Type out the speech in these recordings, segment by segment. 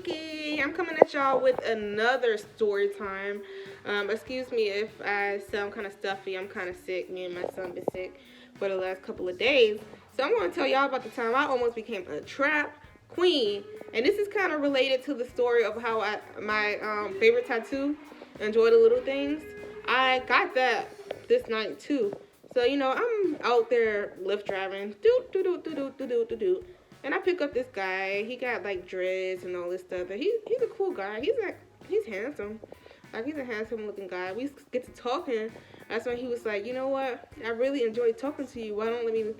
Kiki. I'm coming at y'all with another story time. Excuse me if I sound kind of stuffy. I'm kind of sick. Me and my son been sick for the last couple of days. So I'm going to tell y'all about the time I almost became a trap queen. And this is kind of related to the story of how my favorite tattoo, Enjoy the Little Things. I got that this night too. So, I'm out there Lyft driving. Doot, doot, doot, doot, doot, doot, doot, doot. And I pick up this guy. He got like dreads and all this stuff. And he's a cool guy. He's handsome. Like he's a handsome looking guy. We get to talking. That's when he was like, you know what? I really enjoyed talking to you. Why don't let me,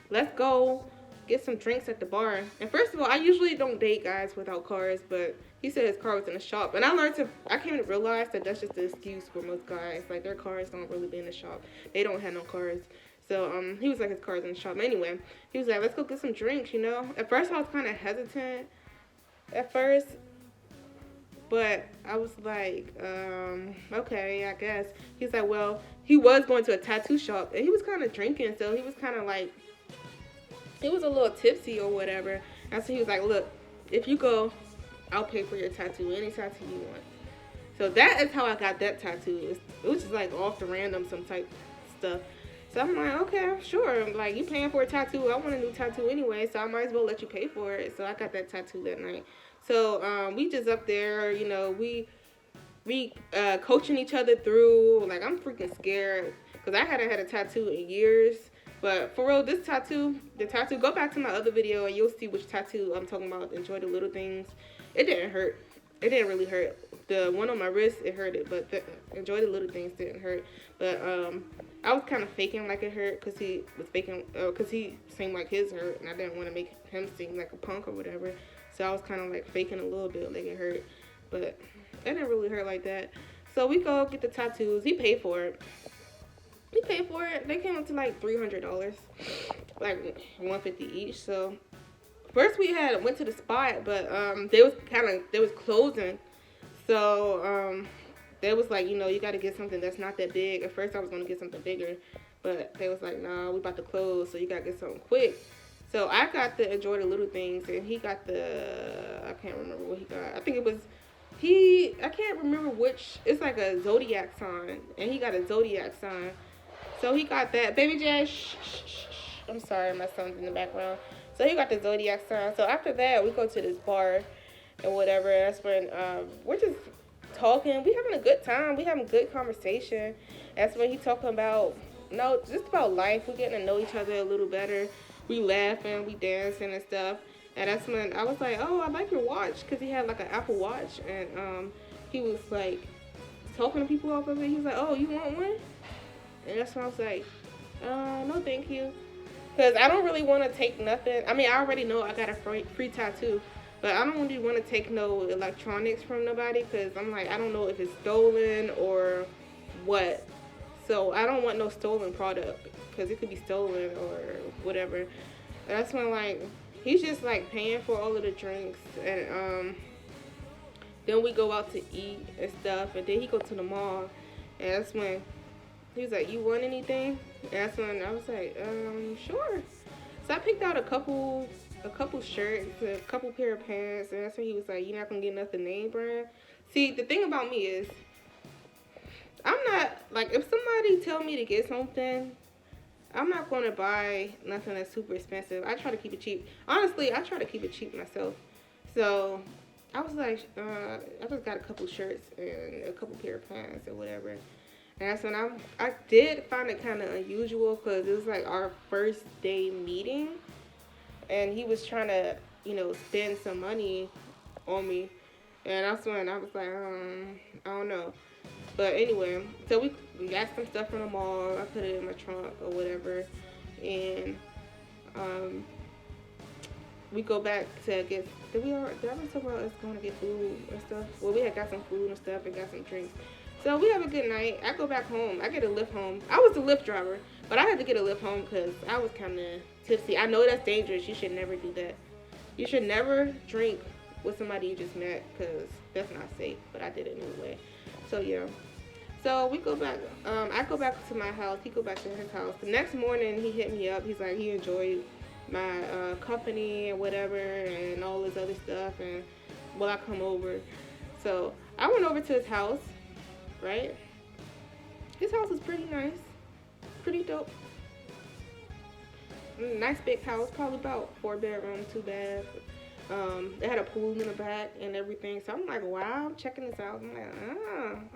let's go get some drinks at the bar. And first of all, I usually don't date guys without cars, but he said his car was in the shop. And I came to realize that that's just the excuse for most guys. Like their cars don't really be in the shop. They don't have no cars. So he was like, his car's in the shop. Anyway, he was like, let's go get some drinks, At first I was kind of hesitant at first, but I was like, okay, I guess. He's like, well, he was going to a tattoo shop and he was kind of drinking. So he was kind of like, he was a little tipsy or whatever. And so he was like, look, if you go, I'll pay for your tattoo, any tattoo you want. So that is how I got that tattoo. It was just like off the random, some type stuff. So I'm like, okay, sure. Like, you paying for a tattoo. I want a new tattoo anyway, so I might as well let you pay for it. So I got that tattoo that night. So we just up there, we coaching each other through. Like, I'm freaking scared because I hadn't had a tattoo in years. But for real, this tattoo, go back to my other video and you'll see which tattoo I'm talking about. Enjoy the Little Things. It didn't hurt. It didn't really hurt. The one on my wrist, it hurted, but Enjoy the Little Things didn't hurt. But I was kind of faking like it hurt because he was faking, because he seemed like his hurt, and I didn't want to make him seem like a punk or whatever. So I was kind of like faking a little bit like it hurt, but it didn't really hurt like that. So we go get the tattoos. He paid for it. They came up to like $300, like $150 each. So first we went to the spot, but they was closing. So they was like, you got to get something that's not that big. At first I was gonna get something bigger, but they was like, nah, we about to close, so you gotta get something quick. So I got the Enjoy the Little Things, and he got I can't remember what he got. I think it was I can't remember which. It's like a zodiac sign, and he got a zodiac sign. So he got that. Baby Jay, shh, shh, shh, shh. I'm sorry, my son's in the background. So he got the zodiac sign. So after that, we go to this bar and whatever. That's when we're just talking. We having a good time. We having good conversation. That's when he talking about, just about life. We getting to know each other a little better. We laughing, we dancing and stuff. And that's when I was like, oh, I like your watch, because he had like an Apple Watch, and he was like talking to people off of it. He was like, oh, you want one? And that's when I was like, no, thank you. Because I don't really want to take nothing. I mean, I already know I got a free tattoo. But I don't really want to take no electronics from nobody. Because I'm like, I don't know if it's stolen or what. So I don't want no stolen product. Because it could be stolen or whatever. And that's when, like, he's just, like, paying for all of the drinks. And then we go out to eat and stuff. And then he go to the mall. And that's when he was like, you want anything? And that's when I was like, sure. So I picked out a couple shirts, a couple pair of pants, and that's when he was like, you're not gonna get nothing name brand. See, the thing about me is, I'm not, like, if somebody tell me to get something, I'm not gonna buy nothing that's super expensive. I try to keep it cheap. Honestly, I try to keep it cheap myself. So I was like, I just got a couple shirts and a couple pair of pants or whatever. And that's when I did find it kind of unusual, because it was like our first day meeting, and he was trying to, spend some money on me, and that's when I was like, I don't know. But anyway, so we got some stuff from the mall. I put it in my trunk or whatever, and we go back to get. Did I ever talk about us going to get food and stuff? Well, we had got some food and stuff and got some drinks. So we have a good night. I go back home. I get a Lyft home. I was the Lyft driver, but I had to get a Lyft home because I was kind of tipsy. I know that's dangerous. You should never do that. You should never drink with somebody you just met, because that's not safe. But I did it anyway. So yeah. So we go back. I go back to my house. He go back to his house. The next morning, he hit me up. He's like, he enjoyed my company and whatever and all this other stuff, and will I come over? So I went over to his house, right? His house is pretty nice, pretty dope. Nice big house, probably about 4 bedroom, 2 bath. They had a pool in the back and everything. So I'm like, wow, I'm checking this out. I'm like,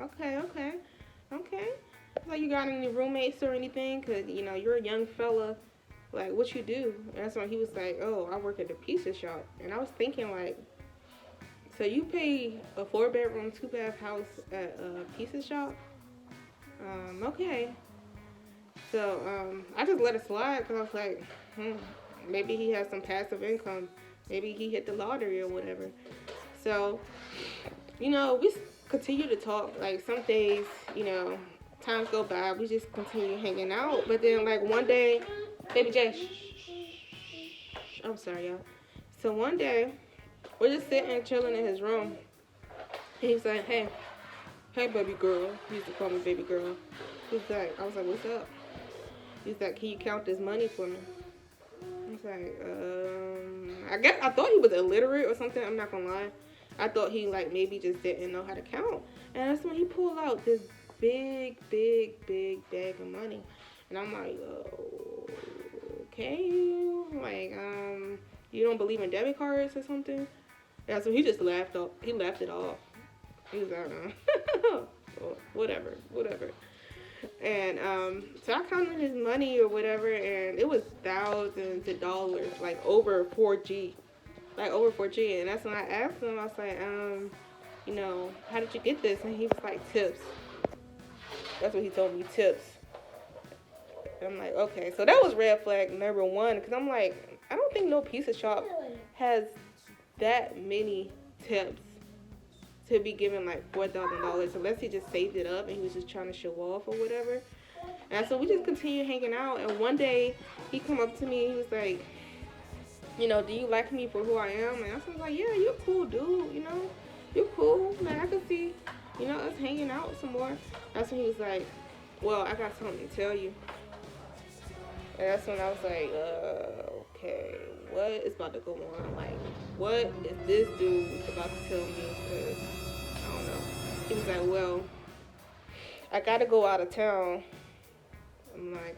okay, okay, okay. Like, you got any roommates or anything? Cause you're a young fella. Like, what you do? And that's when he was like, oh, I work at the pizza shop. And I was thinking like, so you pay a 4 bedroom, 2 bath house at a pizza shop? Okay. So I just let it slide because I was like, maybe he has some passive income. Maybe he hit the lottery or whatever. So, we continue to talk. Like, some days, times go by, we just continue hanging out. But then, like, one day, baby J, I'm sorry, y'all. So one day, we're just sitting chilling in his room. And he's like, hey, baby girl. He used to call me baby girl. He's like, I was like, what's up? He's like, can you count this money for me? I was like, I thought he was illiterate or something. I'm not gonna lie. I thought he like maybe just didn't know how to count. And that's when he pulled out this big bag of money. And I'm like, okay, like, you don't believe in debit cards or something? Yeah, so he just laughed off. He laughed it off. He was like, whatever. And so I counted his money or whatever, and it was thousands of dollars, like over 4G. And that's when I asked him, I was like, how did you get this? And he was like, tips. That's what he told me, tips. And I'm like, okay. So that was red flag number one, because I'm like, I don't think no pizza shop has that many tips to be given like $4,000 unless he just saved it up and he was just trying to show off or whatever. And so we just continued hanging out, and one day he come up to me and he was like, do you like me for who I am? And I was like, yeah, you're cool, dude, you're cool. Like, I could see, us hanging out some more. That's when he was like, well, I got something to tell you. And that's when I was like, okay, what is about to go on? Like, what is this dude about to tell me? Because, I don't know. He was like, well, I got to go out of town. I'm like,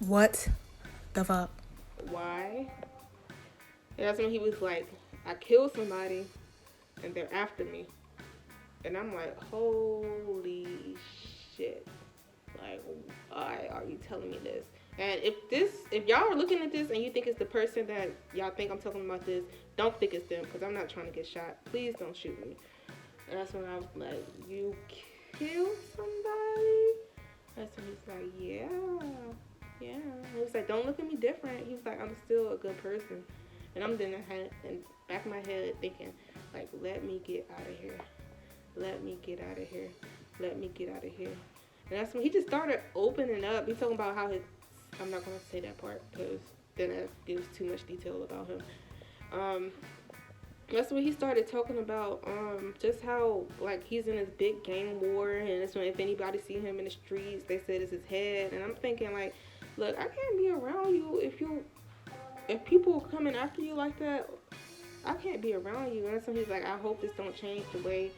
What the fuck? Why? And that's when he was like, I killed somebody and they're after me. And I'm like, holy shit. Like, why are you telling me this? And if y'all are looking at this and you think it's the person that y'all think I'm talking about this, don't think it's them, because I'm not trying to get shot. Please don't shoot me. And that's when I was like, you killed somebody? That's when he's like, yeah. He was like, don't look at me different. He was like, I'm still a good person. And I'm in the back of my head thinking, like, let me get out of here. Let me get out of here. Let me get out of here. And that's when he just started opening up. He's talking about how I'm not going to say that part because then that gives too much detail about him. That's when he started talking about just how, like, he's in this big gang war. And that's when if anybody see him in the streets, they said it's his head. And I'm thinking, like, look, I can't be around you if people are coming after you like that. I can't be around you. And that's when he's like, I hope this don't change the way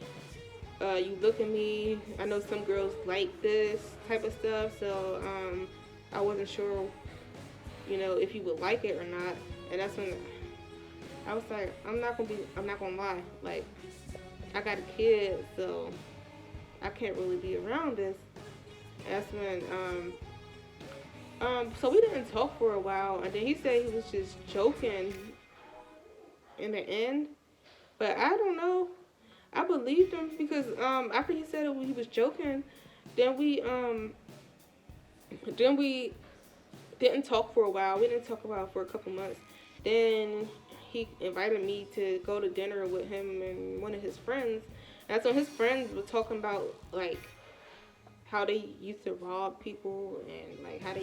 you look at me. I know some girls like this type of stuff, so I wasn't sure, if you would like it or not. And that's when I was like, I'm not gonna lie. Like, I got a kid, so I can't really be around this. That's when so we didn't talk for a while, and then he said he was just joking in the end, but I don't know. I believed him because after he said it, he was joking, then we didn't talk for a while. We didn't talk about it for a couple months. Then he invited me to go to dinner with him and one of his friends. And so his friends were talking about like how they used to rob people and like how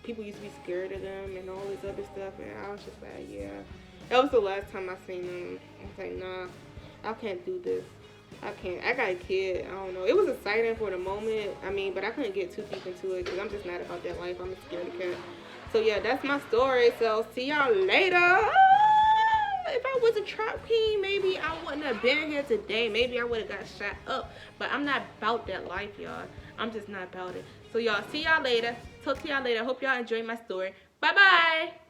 people used to be scared of them and all this other stuff. And I was just like, yeah. That was the last time I seen him. I was like, nah. I can't do this. I can't. I got a kid. I don't know. It was exciting for the moment. I mean, but I couldn't get too deep into it because I'm just not about that life. I'm a scaredy cat. So yeah, that's my story. So see y'all later. If I was a trap queen, maybe I wouldn't have been here today. Maybe I would have got shot up. But I'm not about that life, y'all. I'm just not about it. So y'all, see y'all later. Talk to y'all later. Hope y'all enjoyed my story. Bye bye.